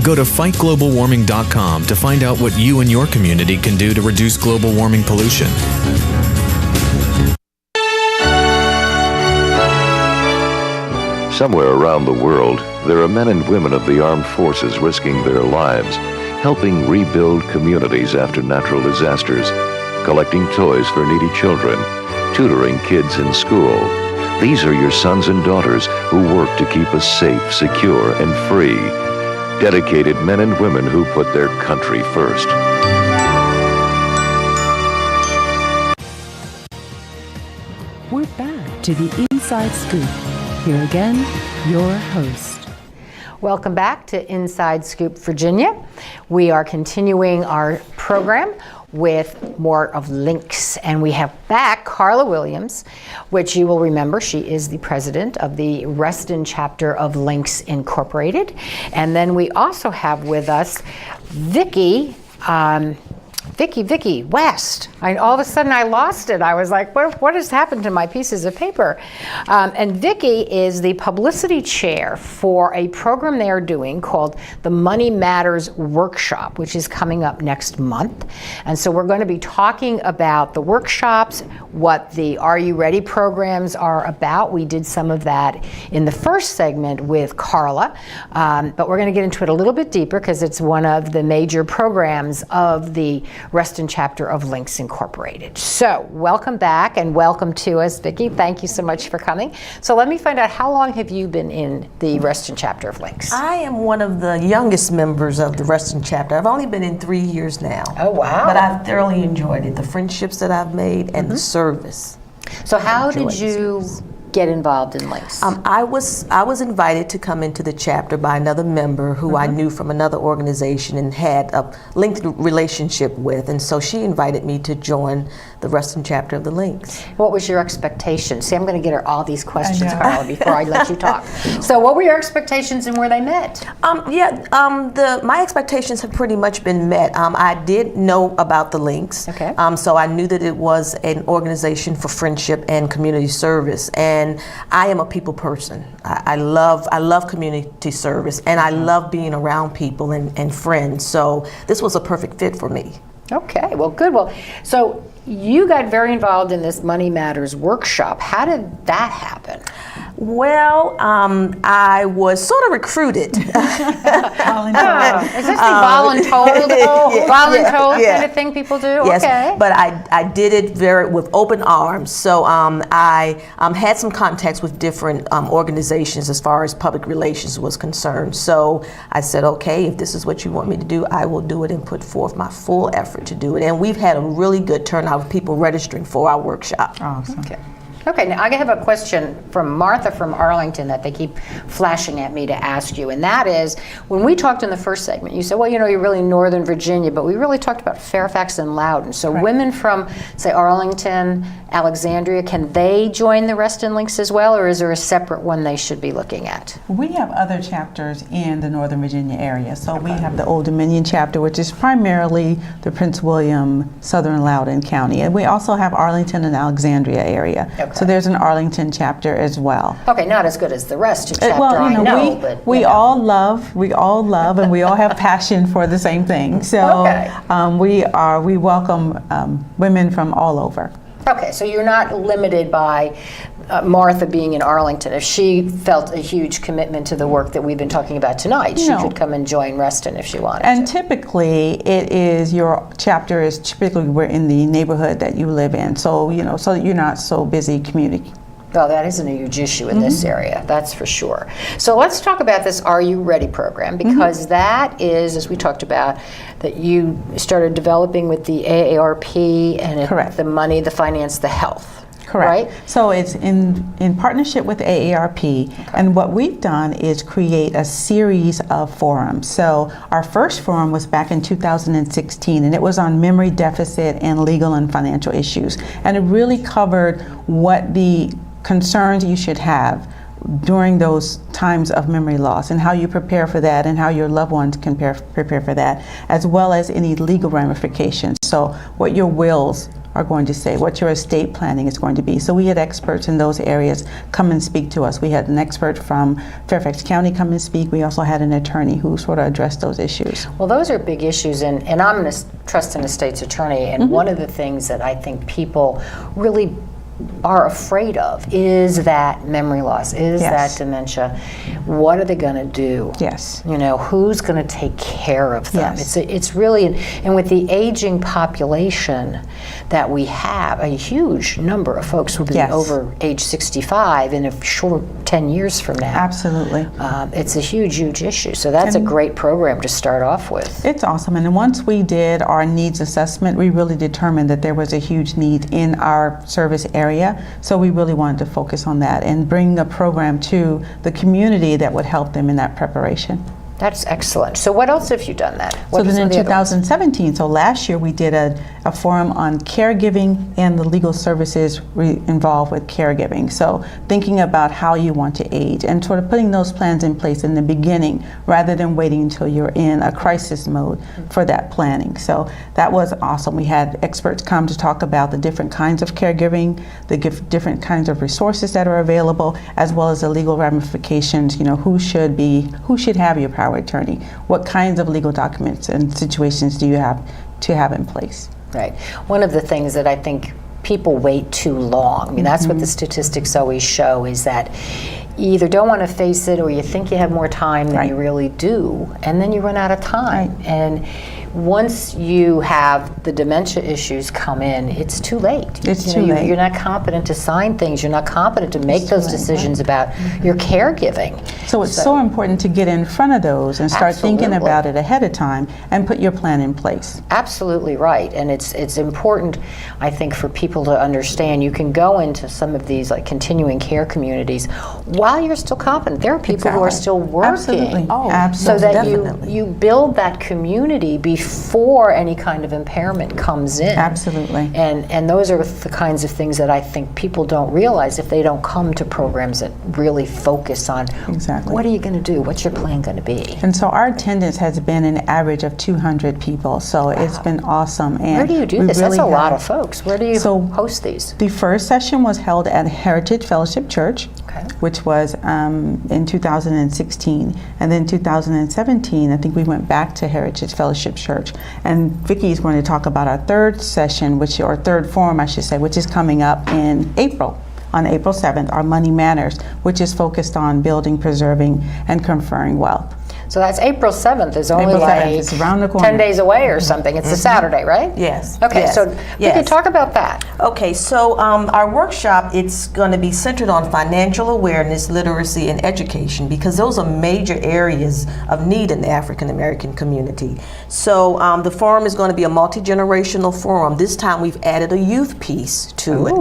Go to fightglobalwarming.com to find out what you and your community can do to reduce global warming pollution. Somewhere around the world, there are men and women of the armed forces risking their lives, helping rebuild communities after natural disasters, collecting toys for needy children, tutoring kids in school. These are your sons and daughters who work to keep us safe, secure, and free. Dedicated men and women who put their country first. We're back to the Inside Scoop. Here again, your host. Welcome back to Inside Scoop, Virginia. We are continuing our program with more of Lynx, and we have back Carla Williams, which you will remember, she is the president of the Reston Chapter of Lynx Incorporated. And then we also have with us Vicki West. All of a sudden I lost it. I was like, what has happened to my pieces of paper? And Vicki is the publicity chair for a program they are doing called the Money Matters Workshop, which is coming up next month. And so we're going to be talking about the workshops, what the Are You Ready programs are about. We did some of that in the first segment with Carla, but we're going to get into it a little bit deeper because it's one of the major programs of the Reston Chapter of Lynx Incorporated. So welcome back and welcome to us, Vicki. Thank you so much for coming. So let me find out, how long have you been in the Reston Chapter of Lynx? I am one of the youngest members of the Reston Chapter. I've only been in 3 years now. Oh, wow. But I've thoroughly enjoyed it, the friendships that I've made and the service. So how did you get involved in Lynx? I was invited to come into the chapter by another member who I knew from another organization and had a linked relationship with, and so she invited me to join the Reston Chapter of the Lynx. What was your expectation? See, I'm going to get her all these questions, Carla, before I let you talk. So what were your expectations and where they met? My expectations have pretty much been met. I did know about the Lynx, so I knew that it was an organization for friendship and community service. And I am a people person. I love community service, and I love being around people and friends. So this was a perfect fit for me. Okay, well, good. Well, so you got very involved in this Money Matters workshop. How did that happen? Well, I was sort of recruited. Is this the voluntold kind of thing people do? Yes, okay. But I did it with open arms. So I had some contacts with different organizations as far as public relations was concerned. So I said, okay, if this is what you want me to do, I will do it and put forth my full effort to do it. And we've had a really good turnout of people registering for our workshop. Awesome. Okay, now I have a question from Martha from Arlington that they keep flashing at me to ask you, and that is, when we talked in the first segment, you said, well, you're really Northern Virginia, but we really talked about Fairfax and Loudoun. So women from, say, Arlington, Alexandria, can they join the Reston Lynx as well, or is there a separate one they should be looking at? We have other chapters in the Northern Virginia area. So we have the Old Dominion chapter, which is primarily the Prince William, Southern Loudoun County. And we also have Arlington and Alexandria area. So there's an Arlington chapter as well. Okay, not as good as the Reston chapter, well, we all love, and we all have passion for the same thing. So we welcome women from all over. Okay, so you're not limited by Martha being in Arlington. If she felt a huge commitment to the work that we've been talking about tonight, she could come and join Reston if she wanted and to. Typically, it is your chapter is typically we're in the neighborhood that you live in, so so that you're not so busy commuting. Well, that isn't a huge issue in this area, that's for sure. So let's talk about this Are You Ready program, because that is, as we talked about, that you started developing with the AARP and the money, the finance, the health. Correct. Right? So it's in partnership with AARP, and what we've done is create a series of forums. So our first forum was back in 2016, and it was on memory deficit and legal and financial issues. And it really covered what the concerns you should have during those times of memory loss, and how you prepare for that, and how your loved ones can prepare for that, as well as any legal ramifications. So what your wills are going to say, what your estate planning is going to be. So we had experts in those areas come and speak to us. We had an expert from Fairfax County come and speak. We also had an attorney who sort of addressed those issues. Well, those are big issues, and I'm a trust and estates attorney, and one of the things that I think people really are afraid of is that memory loss, is that dementia. What are they going to do? Yes. You know, who's going to take care of them? Yes. It's really, and with the aging population that we have, a huge number of folks will be over age 65 in a short 10 years from now. Absolutely. It's a huge issue. So that's a great program to start off with. It's awesome. And once we did our needs assessment, we really determined that there was a huge need in our service area. So we really wanted to focus on that and bring a program to the community that would help them in that preparation. That's excellent. So what else have you done then? So then in 2017, so last year we did a forum on caregiving and the legal services involved with caregiving. So thinking about how you want to age and sort of putting those plans in place in the beginning rather than waiting until you're in a crisis mode for that planning. So that was awesome. We had experts come to talk about the different kinds of caregiving, the different kinds of resources that are available, as well as the legal ramifications, you know, who should have your power attorney, what kinds of legal documents and situations do you have to have in place. Right. One of the things that I think people wait too long, I mean, that's what the statistics always show, is that you either don't want to face it or you think you have more time than you really do, and then you run out of time. And once you have the dementia issues come in, it's too late. It's too late. You're not competent to sign things. You're not competent to make those decisions about your caregiving. So it's so important to get in front of those and start thinking about it ahead of time and put your plan in place. Absolutely right. And it's important, I think, for people to understand you can go into some of these like continuing care communities while you're still competent. There are people who are still working. Absolutely. So that you build that community before any kind of impairment comes in. Absolutely. And those are the kinds of things that I think people don't realize if they don't come to programs that really focus on what are you going to do? What's your plan going to be? And so our attendance has been an average of 200 people. So it's been awesome. And where do you do this? That's a lot of folks. Where do you host these? The first session was held at Heritage Fellowship Church, which was in 2016. And then 2017, I think we went back to Heritage Fellowship Church. And Vicki is going to talk about our third session, or third forum, I should say, which is coming up in April. On April 7th, our Money Matters, which is focused on building, preserving, and conferring wealth. So that's April 7th. Is only April 7th. like It's around the corner. 10 days away or something. It's a Saturday, right? Yes. Okay, yes. so we can talk about that. Okay, so our workshop, it's going to be centered on financial awareness, literacy, and education, because those are major areas of need in the African American community. So the forum is going to be a multi-generational forum. This time we've added a youth piece to it,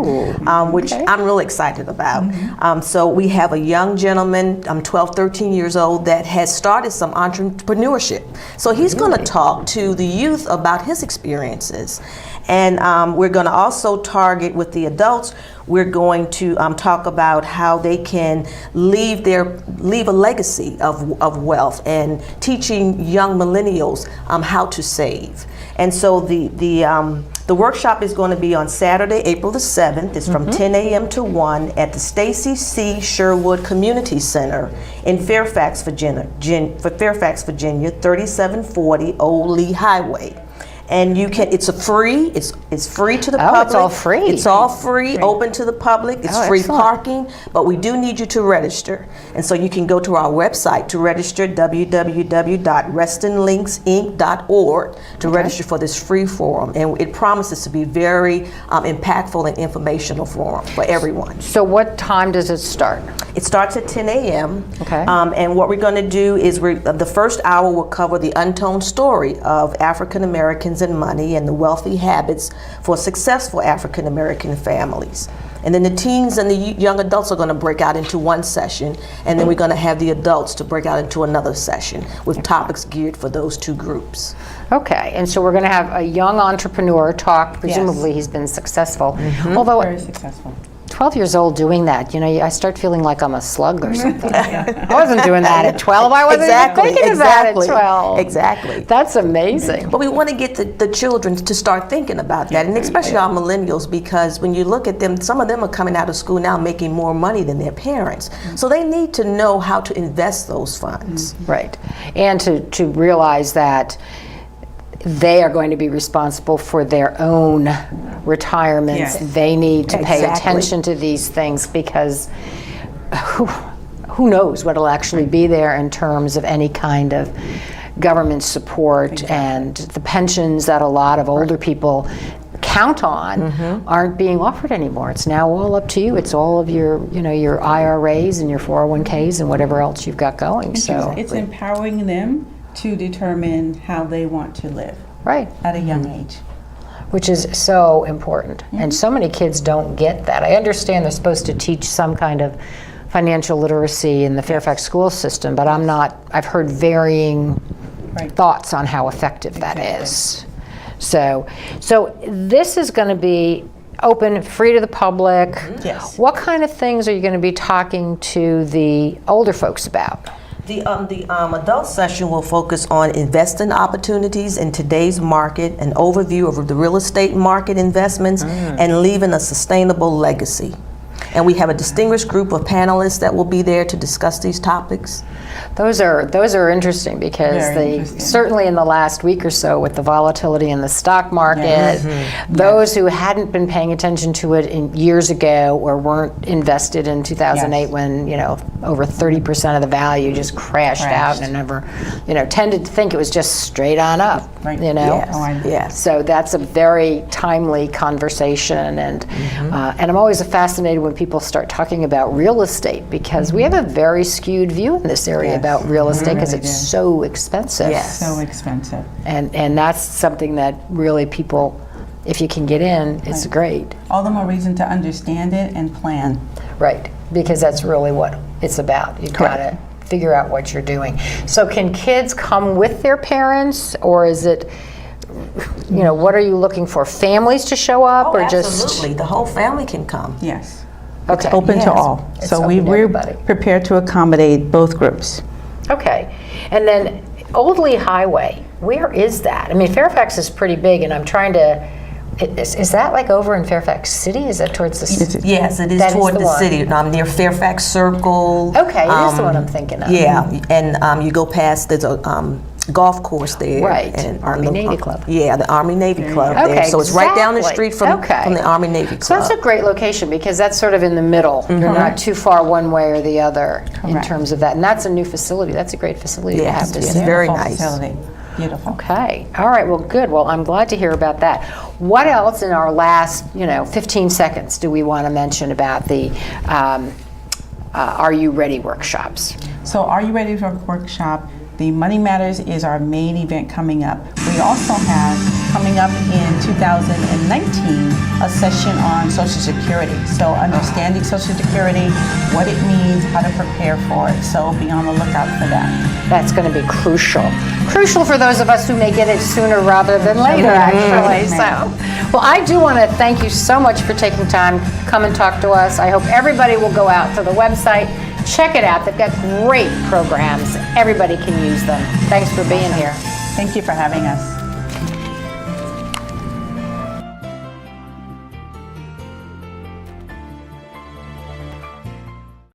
which I'm really excited about. So we have a young gentleman, 12, 13 years old, that has started some entrepreneurship. So he's going to talk to the youth about his experiences. And we're going to also target with the adults, we're going to talk about how they can leave a legacy of wealth and teaching young millennials how to save. And so the workshop is going to be on Saturday, April the 7th. It's from 10 a.m. to 1 at the Stacy C. Sherwood Community Center in Fairfax, Virginia, 3740 Old Lee Highway. And you can, it's free to the public. It's all free. It's all free, open to the public. It's free parking, but we do need you to register. And so you can go to our website to register, www.restonlinksinc.org, to register for this free forum. And it promises to be very impactful and informational forum for everyone. So what time does it start? It starts at 10 a.m. Okay. And what we're going to do is the first hour will cover the untold story of African Americans and money and the wealthy habits for successful African American families. And then the teens and the young adults are going to break out into one session, and then we're going to have the adults to break out into another session with topics geared for those two groups. Okay, and so we're going to have a young entrepreneur talk. Presumably he's been successful. Although very successful. 12 years old doing that, I start feeling like I'm a slug or something. I wasn't doing that at 12. I wasn't even thinking of that at 12. Exactly. That's amazing. But we want to get the children to start thinking about that, and especially our millennials, because when you look at them, some of them are coming out of school now making more money than their parents. So they need to know how to invest those funds. Right. And to realize that they are going to be responsible for their own retirements. Yes. They need to pay Exactly. attention to these things, because who knows what will actually be there in terms of any kind of government support, and the pensions that a lot of older people count on aren't being offered anymore. It's now all up to you. It's all of your, your IRAs and your 401ks and whatever else you've got going. So It's empowering them to determine how they want to live. Right. At a young age. Which is so important. And so many kids don't get that. I understand they're supposed to teach some kind of financial literacy in the Fairfax school system, but I've heard varying thoughts on how effective that is. So this is going to be open, free to the public. Yes. What kind of things are you going to be talking to the older folks about? The adult session will focus on investing opportunities in today's market, an overview of the real estate market investments, and leaving a sustainable legacy. And we have a distinguished group of panelists that will be there to discuss these topics. Those are interesting, because certainly in the last week or so, with the volatility in the stock market, those who hadn't been paying attention to it years ago, or weren't invested in 2008 when over 30% of the value just crashed out and never tended to think it was just straight on up. Yes. So that's a very timely conversation, and I'm always fascinated when people start talking about real estate, because we have a very skewed view in this area about real estate, because it's so expensive. Yes. So expensive. And that's something that really people, if you can get in, it's great. All the more reason to understand it and plan. Right, because that's really what it's about. You've got to figure out what you're doing. So can kids come with their parents, or is it, what are you looking for? Families to show up, or just? Absolutely, the whole family can come. Yes. Okay. It's open to all. It's So open to we're everybody. prepared to accommodate both groups. Okay. And then Old Lee Highway, where is that? I mean, Fairfax is pretty big, and I'm trying to, is that like over in Fairfax City? Is that towards the city? Yes, it is toward the city, near Fairfax Circle. Okay, it is the one I'm thinking of. Yeah, and you go past, there's a golf course there. Right, and Army-Navy Club. Yeah, the Army-Navy Club there. Okay, So it's right down the exactly. street from the Army-Navy Club. So that's a great location, because that's sort of in the middle. You're not too far one way or the other in terms of that. And that's a new facility. That's a great facility to have this it's in. very nice. Facility. Beautiful. Okay. All right. Well, good. Well, I'm glad to hear about that. What else in our last, 15 seconds do we want to mention about the Are You Ready workshops? So Are You Ready for Workshop? The Money Matters is our main event coming up. We also have, coming up in 2019, a session on Social Security. So understanding Social Security, what it means, how to prepare for it. So be on the lookout for that. That's going to be crucial. Crucial for those of us who may get it sooner rather than later, actually. So, well, I do want to thank you so much for taking time to come and talk to us. I hope everybody will go out to the website, check it out. They've got great programs. Everybody can use them. Thanks for being here. Thank you for having us.